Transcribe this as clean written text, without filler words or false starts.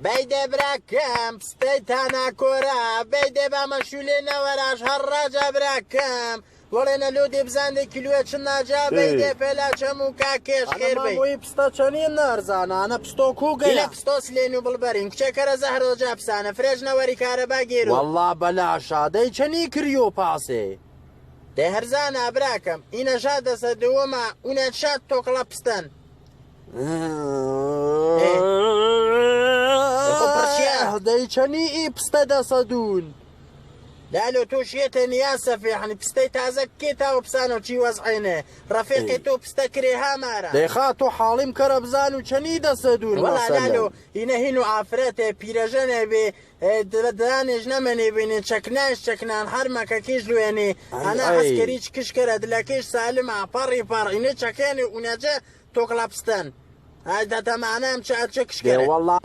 بەیدێ براکەم پستەی تاناکۆرا بەیدێ بامەشولێنەوەراش هەڕاجا براکەم وەڵێنە لۆدێ بزاندێ کیلوە چ ناجا بەیدێ پێلا چەم و کاکێش خێربەی پستە چەنی نەرزانانە پستۆ گەلە پستۆس لێن و بڵبەرین کچێکەرە زەهرۆجا پسانە فرێژنەوەری کارەبا گێر والله بەلاشا دەی چەنی کریۆ پاسێ دێ هەرزانە براکەم ئینەشا دەسە دووەمە ئونەت شات تۆکڵە پستەن دەی چەنی ئی پستە دەسەدون لالو توشيته نياسة في يعني بستي تازك كيتا وبسانو تشي وزعينه رفيقي تو بستكريها مارا ديخاتو حاليم كربزان وچني دسدون والله لالو هنا عفرته بيرجنه بي دانش نمني بين چكنان حرمك كيجلو يعني انا عسكريش كشكره دلكيش سالم عفري فار اني چكاني ونجا توكلابستان هذا معناه مش كشكره والله